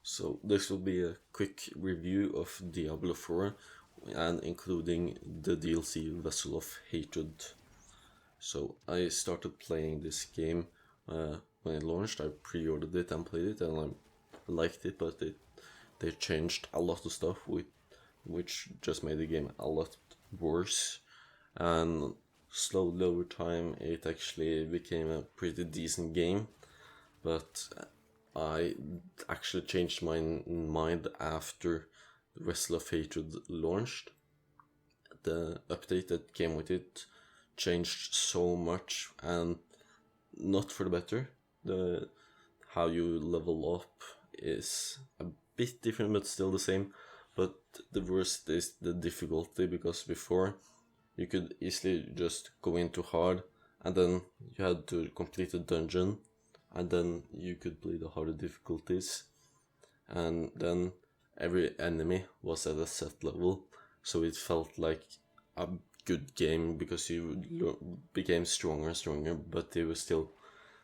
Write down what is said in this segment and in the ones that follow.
So this will be a quick review of Diablo 4 and including the DLC Vessel of Hatred. So I started playing this game when it launched. I pre-ordered it and played it, and I liked it, but they changed a lot of stuff which just made the game a lot worse. And slowly over time it actually became a pretty decent game, but I actually changed my mind after the Vessel of Hatred launched. The update that came with it changed so much, and not for the better. The how you level up is a bit different but still the same. But the worst is the difficulty, because before you could easily just go into hard and then you had to complete a dungeon and then you could play the harder difficulties, and then every enemy was at a set level, so it felt like a good game because you became stronger and stronger, but they were still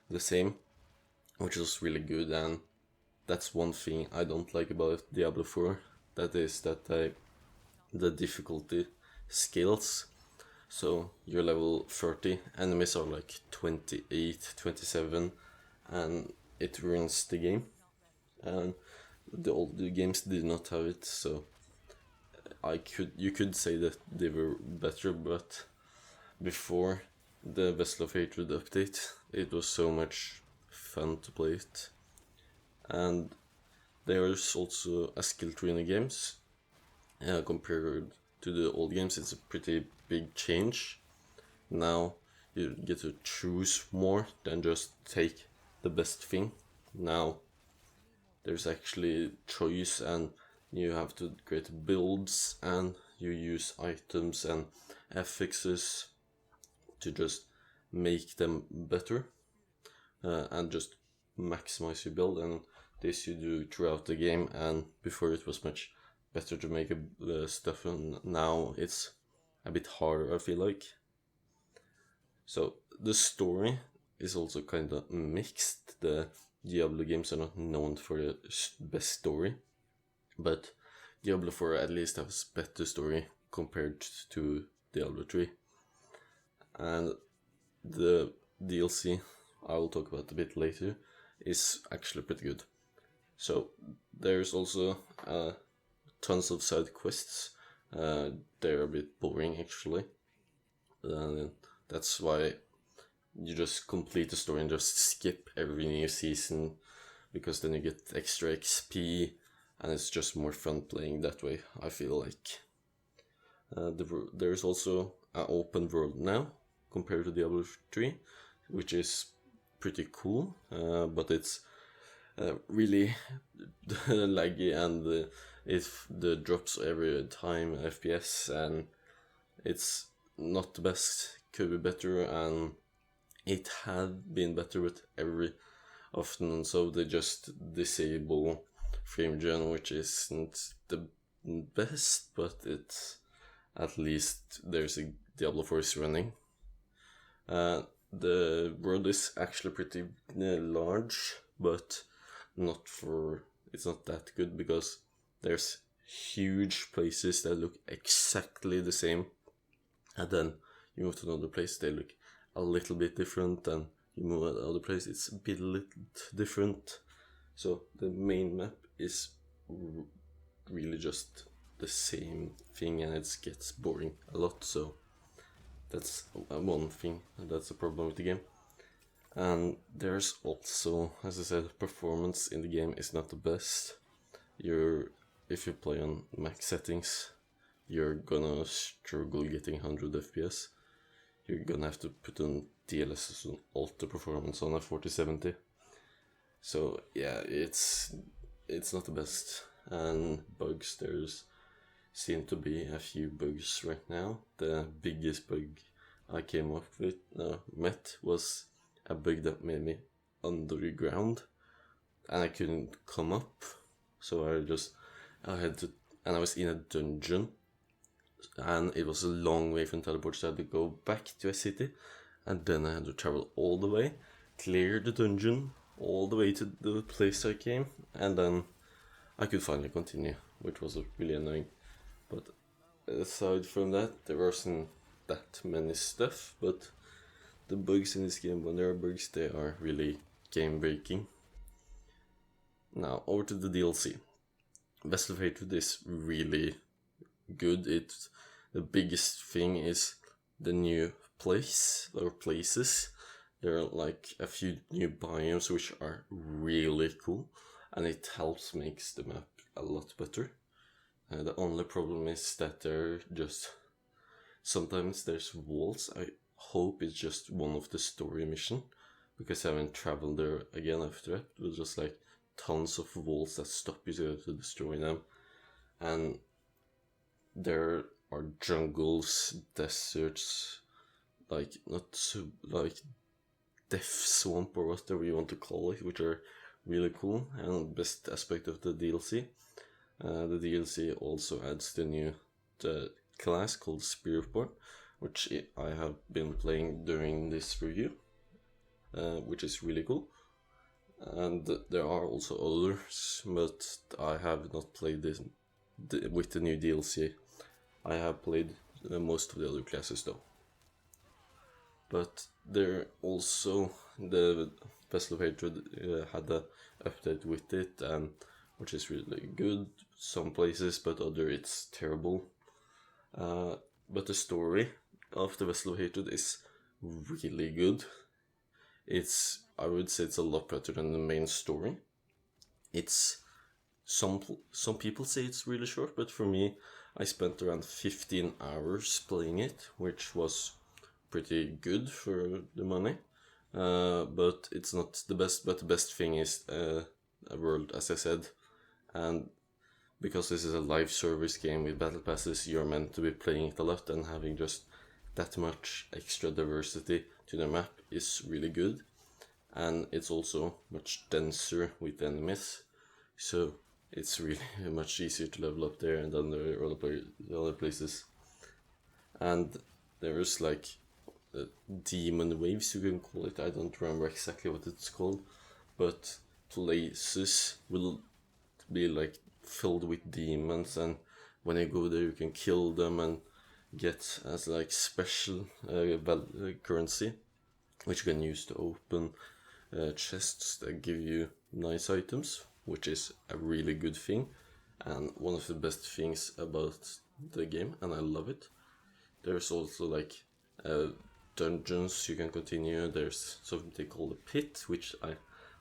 the same, which was really good. And that's one thing I don't like about Diablo 4, that is that the difficulty scales. So you're level 30, enemies are like 28, 27, and it ruins the game. And the older games did not have it, so you could say that they were better, but before the Vessel of Hatred update, it was so much fun to play it. And there's also a skill tree in the games. Compared to the old games, it's a pretty big change. Now you get to choose more than just take the best thing. Now there's actually choice, and you have to create builds, and you use items and affixes to just make them better, and just maximize your build. And this you do throughout the game, and before it was much better to make stuff, and now it's a bit harder, I feel like. So the story is also kind of mixed. The Diablo games are not known for the best story, but Diablo 4 at least has better story compared to Diablo 3. And the DLC I will talk about a bit later is actually pretty good. So there's also tons of side quests. They're a bit boring actually. That's why you just complete the story and just skip every new season, because then you get extra XP and it's just more fun playing that way, I feel like. There's also an open world now compared to Diablo 3, which is pretty cool, but it's really laggy, and if the drops every time FPS, and it's not the best. Could be better, and it had been better with every often, so they just disable frame gen, which isn't the best, but it's at least there's a Diablo 4 is running. The world is actually pretty large, but it's not that good, because there's huge places that look exactly the same, and then you move to another place, they look a little bit different, and you move to another place, it's a bit little different. So the main map is really just the same thing, and it gets boring a lot. So that's one thing, and that's a problem with the game. And there's also, as I said, performance in the game is not the best. If you play on max settings, you're gonna struggle getting 100 FPS. You're gonna have to put on DLSS and Ultra Performance on a 4070. So yeah, it's not the best. And bugs, there's seem to be a few bugs right now. The biggest bug I came up with, met, was a bug that made me underground, and I couldn't come up. So I had to, and I was in a dungeon, and it was a long way from teleport, so I had to go back to a city, and then I had to travel all the way, clear the dungeon, all the way to the place I came, and then I could finally continue, which was really annoying. But aside from that, there wasn't that many stuff, but the bugs in this game, when there are bugs, they are really game breaking. Now, over to the DLC. Vessel of Hatred is really good. The biggest thing is the new places. There are like a few new biomes which are really cool, and it helps makes the map a lot better. The only problem is that sometimes there's walls. I hope it's just one of the story mission, because I haven't traveled there again after that. It was just like tons of walls that stop you to destroy them, and there are jungles, deserts, like not so like death swamp or whatever you want to call it, which are really cool and best aspect of the DLC. The DLC also adds the class called Spiritborn, which I have been playing during this review, which is really cool. And there are also others, but I have not played this with the new DLC. I have played most of the other classes though. But there also the Vessel of Hatred had an update with it, and which is really good some places, but other it's terrible. But the story of the Vessel of Hatred is really good. I would say it's a lot better than the main story. It's some people say it's really short, but for me, I spent around 15 hours playing it, which was pretty good for the money. But it's not the best. But the best thing is a world, as I said, and because this is a live service game with battle passes, you're meant to be playing it a lot, and having just that much extra diversity to the map is really good. And it's also much denser with enemies, so it's really much easier to level up there than the other places. And there's like demon waves, you can call it. I don't remember exactly what it's called, but places will be like filled with demons, and when you go there you can kill them and get as like special currency, which you can use to open chests that give you nice items, which is a really good thing and one of the best things about the game, and I love it. There's also like dungeons you can continue. There's something called a pit, which I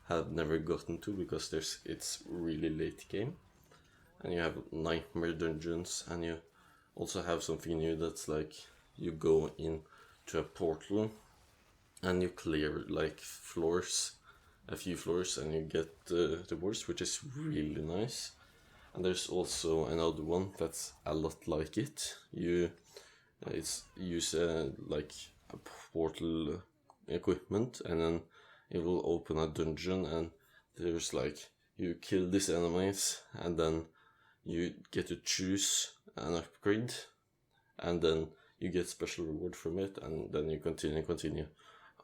have never gotten to because it's really late game. And you have nightmare dungeons, and you also have something new that's like you go into a portal and you clear like a few floors, and you get the rewards, which is really nice. And there's also another one that's a lot like it. You use like a portal equipment, and then it will open a dungeon, and there's like you kill these enemies, and then you get to choose an upgrade, and then you get special reward from it, and then you continue,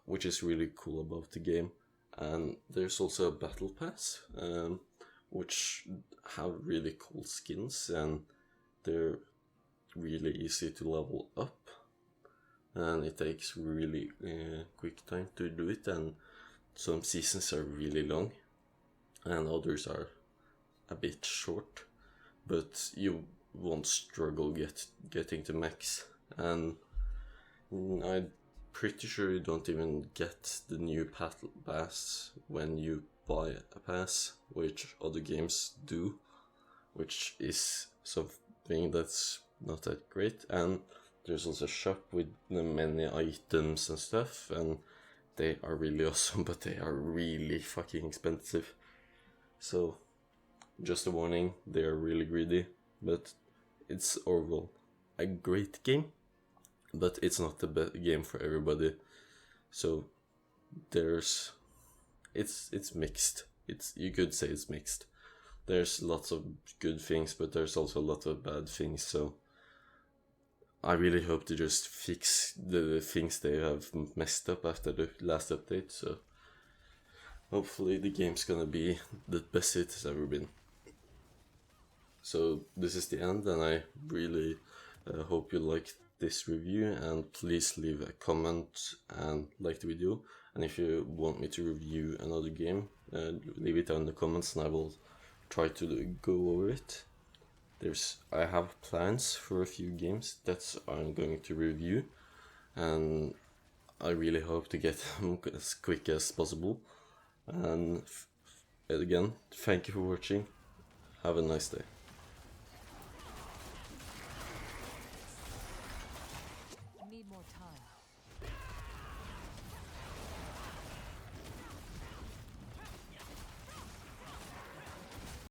which is really cool about the game. And there's also a battle pass, which have really cool skins, and they're really easy to level up, and it takes really quick time to do it, and some seasons are really long and others are a bit short, but you won't struggle getting to max. And I'm pretty sure you don't even get the new battle pass when you buy a pass, which other games do, which is something that's not that great. And there's also a shop with many items and stuff, and they are really awesome, but they are really fucking expensive. So, just a warning, they are really greedy, but it's overall a great game, but it's not the best game for everybody. So, it's mixed. You could say it's mixed. There's lots of good things, but there's also a lot of bad things, so I really hope to just fix the things they have messed up after the last update, so hopefully the game's gonna be the best it has ever been. So this is the end, and I really hope you liked this review, and please leave a comment and like the video. And if you want me to review another game, leave it down in the comments and I will try to go over it. I have plans for a few games that I'm going to review, and I really hope to get them as quick as possible. And again, thank you for watching. Have a nice day. Need more time.